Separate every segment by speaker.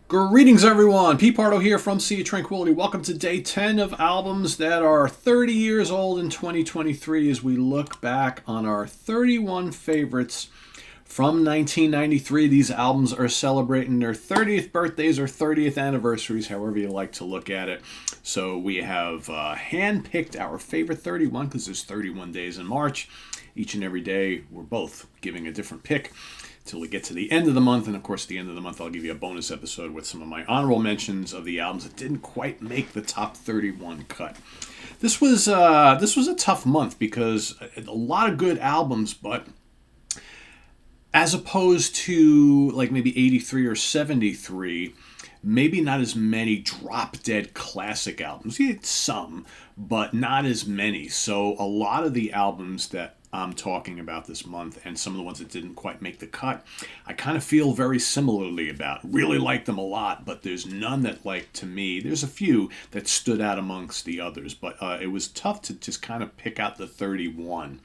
Speaker 1: Greetings, everyone. Pete Pardo here from Sea of Tranquility. Welcome to day 10 of albums that are 30 years old in 2023 as we look back on our 31 favorites from 1993. These albums are celebrating their 30th birthdays or 30th anniversaries, however you like to look at it. So we have handpicked our favorite 31 because there's 31 days in March. Each and every day, we're both giving a different pick until we get to the end of the month. And of course, at the end of the month, I'll give you a bonus episode with some of my honorable mentions of the albums that didn't quite make the top 31 cut. This was a tough month because a lot of good albums, but as opposed to like maybe 83 or 73, maybe not as many drop-dead classic albums. Yeah, some, but not as many. So a lot of the albums that I'm talking about this month and some of the ones that didn't quite make the cut, I kind of feel very similarly about. Really like them a lot, but there's none that, like, to me, there's a few that stood out amongst the others, but it was tough to just kind of pick out the 31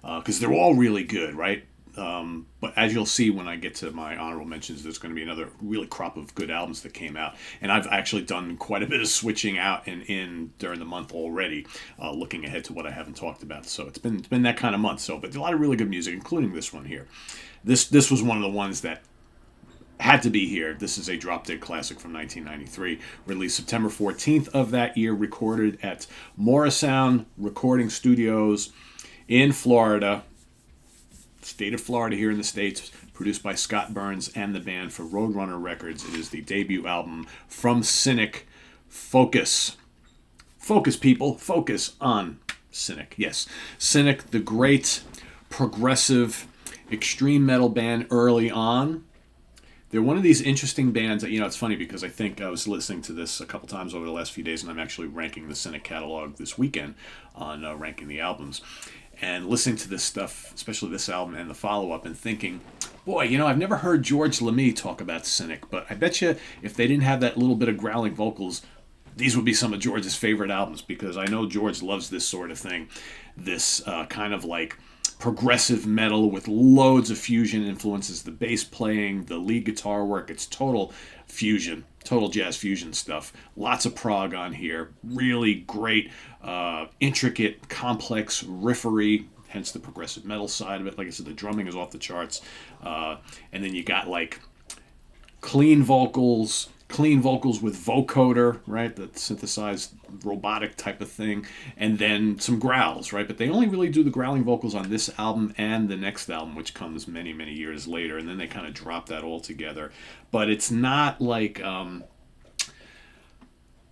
Speaker 1: because they're all really good, right? But as you'll see when I get to my honorable mentions, there's going to be another really crop of good albums that came out. And I've actually done quite a bit of switching out and in during the month already, looking ahead to what I haven't talked about. So it's been that kind of month. So, but a lot of really good music, including this one here. This was one of the ones that had to be here. This is a drop-dead classic from 1993, released September 14th of that year, recorded at Morrisound Recording Studios in Florida. State of Florida here in the States, produced by Scott Burns and the band for Roadrunner Records. It is the debut album from Cynic, Focus. Focus, people. Focus on Cynic. Yes, Cynic, the great progressive extreme metal band early on. They're one of these interesting bands that, it's funny because I think I was listening to this a couple times over the last few days, and I'm actually ranking the Cynic catalog this weekend on ranking the albums. And listening to this stuff, especially this album and the follow-up, and thinking, boy, I've never heard George LeMay talk about Cynic, but I bet you if they didn't have that little bit of growling vocals, these would be some of George's favorite albums, because I know George loves this sort of thing, this kind of like progressive metal with loads of fusion influences, the bass playing, the lead guitar work. It's total fusion, total jazz fusion stuff. Lots of prog on here. Really great, intricate, complex riffery, hence the progressive metal side of it. Like I said, the drumming is off the charts. And then you got like clean vocals with vocoder, right? The synthesized robotic type of thing, and then some growls, right? But they only really do the growling vocals on this album and the next album, which comes many, many years later, and then they kind of drop that all together. But it's not like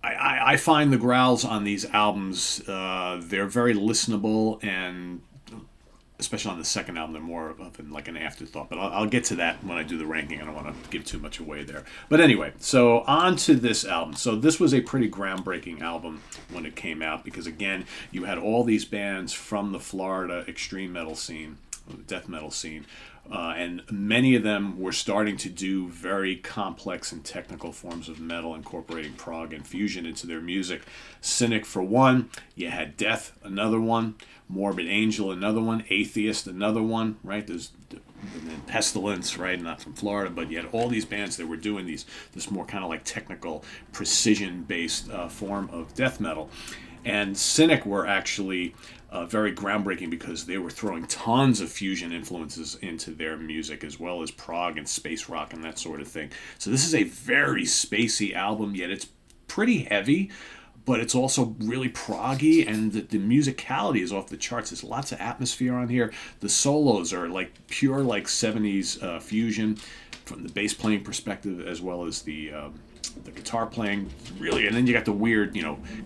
Speaker 1: I find the growls on these albums, they're very listenable, and especially on the second album, they're more of like an afterthought. But I'll get to that when I do the ranking. I don't want to give too much away there. But anyway, so on to this album. So this was a pretty groundbreaking album when it came out because, again, you had all these bands from the Florida extreme metal scene, the death metal scene, and many of them were starting to do very complex and technical forms of metal, incorporating prog and fusion into their music. Cynic, for one. You had Death, another one. Morbid Angel, another one. Atheist, another one, right? There's Pestilence, right? Not from Florida, but you had all these bands that were doing this more kind of like technical, precision-based form of death metal. And Cynic were actually very groundbreaking because they were throwing tons of fusion influences into their music, as well as prog and space rock and that sort of thing. So this is a very spacey album, yet it's pretty heavy, but it's also really proggy, and the musicality is off the charts. There's lots of atmosphere on here. The solos are like pure like 70s fusion from the bass playing perspective, as well as the guitar playing, really. And then you got the weird,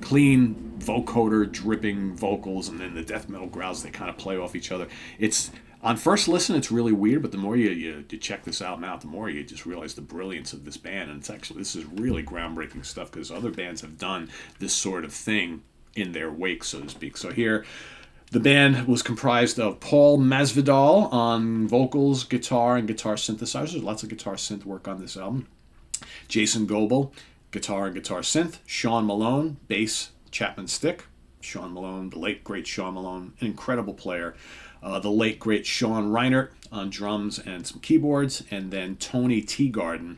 Speaker 1: clean vocoder dripping vocals, and then the death metal growls, they kind of play off each other. It's on first listen, it's really weird, but the more you check this album out, the more you just realize the brilliance of this band. And this is really groundbreaking stuff, because other bands have done this sort of thing in their wake, so to speak. So here, the band was comprised of Paul Masvidal on vocals, guitar, and guitar synthesizers. Lots of guitar synth work on this album. Jason Goebel, guitar and guitar synth. Sean Malone, bass, Chapman stick. Sean Malone, the late, great Sean Malone, an incredible player. The late, great Sean Reinert on drums and some keyboards. And then Tony Teagarden,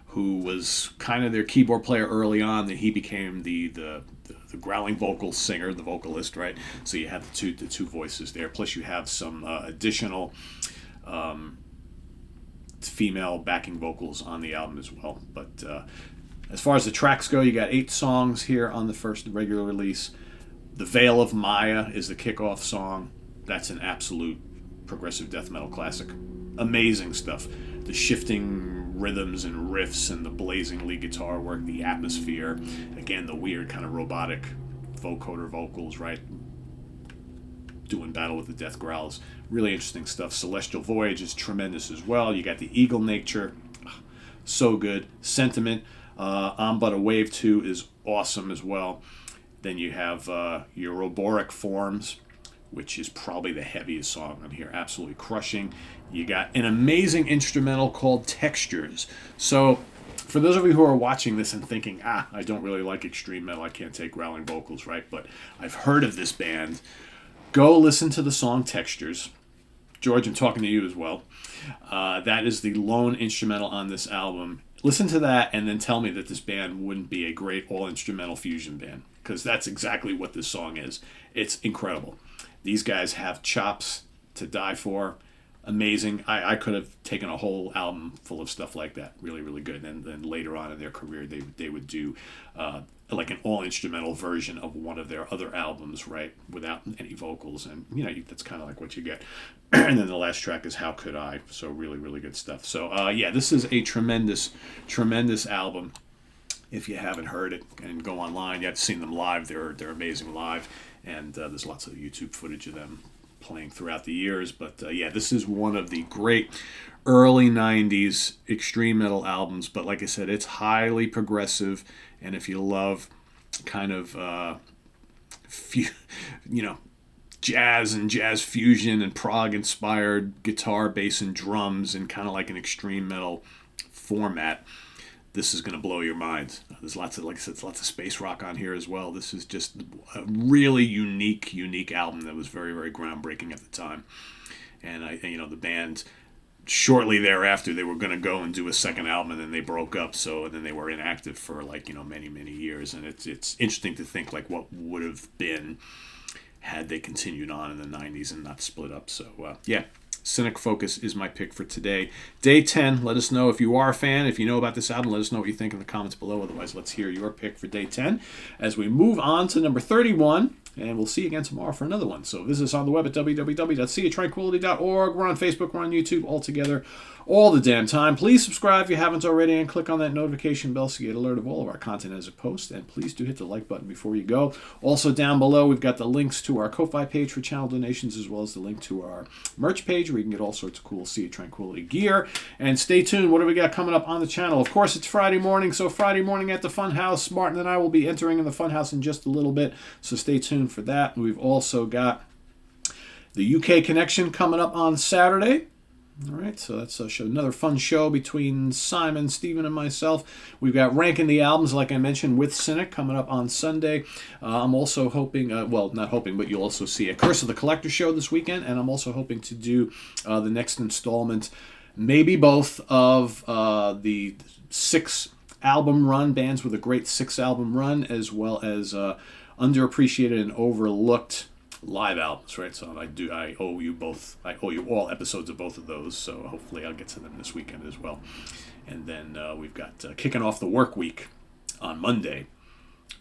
Speaker 1: who was kind of their keyboard player early on. Then he became the growling vocal singer, the vocalist, right? So you have the two voices there. Plus you have some additional female backing vocals on the album as well. But as far as the tracks go, you got 8 songs here on the first regular release. The Veil of Maya is the kickoff song. That's an absolute progressive death metal classic. Amazing stuff. The shifting rhythms and riffs and the blazing lead guitar work, the atmosphere. Again, the weird kind of robotic vocoder vocals, right? Doing battle with the death growls. Really interesting stuff. Celestial Voyage is tremendous as well. You got the Eagle Nature. So good. Sentiment. I'm But a Wave 2 is awesome as well. Then you have your Roboric Forms, which is probably the heaviest song on here. Absolutely crushing. You got an amazing instrumental called Textures. So for those of you who are watching this and thinking, I don't really like extreme metal, I can't take growling vocals, right? But I've heard of this band. Go listen to the song Textures. George, I'm talking to you as well. That is the lone instrumental on this album. Listen to that and then tell me that this band wouldn't be a great all-instrumental fusion band, because that's exactly what this song is. It's incredible. These guys have chops to die for. Amazing. I could have taken a whole album full of stuff like that. Really, really good. And then later on in their career, they would do like an all-instrumental version of one of their other albums, right, without any vocals. And, that's kind of like what you get. And then the last track is How Could I? So really, really good stuff. So, this is a tremendous, tremendous album. If you haven't heard it, and go online, you have seen them live. They're amazing live. And there's lots of YouTube footage of them playing throughout the years. But this is one of the great early 90s extreme metal albums. But like I said, it's highly progressive. And if you love kind of, jazz and jazz fusion and prog-inspired guitar, bass, and drums in kind of like an extreme metal format, this is going to blow your mind. There's lots of, like I said, lots of space rock on here as well. This is just a really unique album that was very, very groundbreaking at the time. And the band, shortly thereafter, they were going to go and do a second album, and then they broke up. So then they were inactive for many years. And it's interesting to think like what would have been had they continued on in the 90s and not split up. So Cynic Focus is my pick for today. Day 10, let us know if you are a fan. If you know about this album, let us know what you think in the comments below. Otherwise, let's hear your pick for Day 10 as we move on to number 31. And we'll see you again tomorrow for another one. So visit us on the web at www.seatranquility.org. We're on Facebook. We're on YouTube all together all the damn time. Please subscribe if you haven't already and click on that notification bell so you get alert of all of our content as it posts. And please do hit the like button before you go. Also down below, we've got the links to our Ko-Fi page for channel donations, as well as the link to our merch page where you can get all sorts of cool Sea of Tranquility gear. And stay tuned. What do we got coming up on the channel? Of course, it's Friday morning. So Friday morning at the Funhouse. Martin and I will be entering in the Funhouse in just a little bit. So stay tuned for that. We've also got the UK Connection coming up on Saturday. All right, so that's another fun show between Simon, Stephen, and myself. We've got Ranking the Albums, like I mentioned, with Cynic coming up on Sunday. I'm also hoping, not hoping, but you'll also see a Curse of the Collector show this weekend, and I'm also hoping to do the next installment, maybe both, of the 6-album run, bands with a great 6-album run, as well as underappreciated and overlooked live albums, right? So I owe you all episodes of both of those, so hopefully I'll get to them this weekend as well. And then we've got kicking off the work week on Monday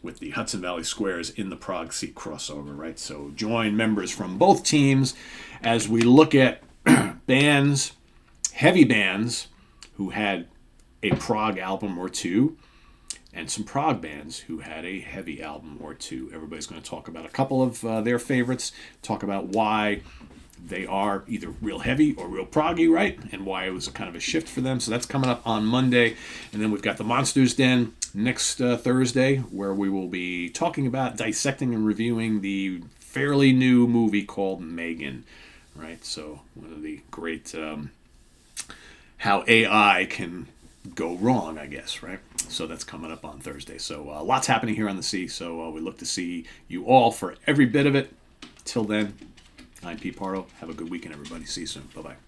Speaker 1: with the Hudson Valley Squares in the Prague Seat crossover, right? So join members from both teams as we look at bands, heavy bands, who had a prog album or two, and some prog bands who had a heavy album or two. Everybody's going to talk about a couple of their favorites, talk about why they are either real heavy or real proggy, right? And why it was a kind of a shift for them. So that's coming up on Monday. And then we've got the Monsters Den next Thursday, where we will be talking about dissecting and reviewing the fairly new movie called Megan, right? So one of the great how AI can go wrong, I guess, right? So that's coming up on Thursday. So lots happening here on the Sea. So we look to see you all for every bit of it. Till then, I'm Pete Pardo. Have a good weekend, everybody. See you soon. Bye-bye.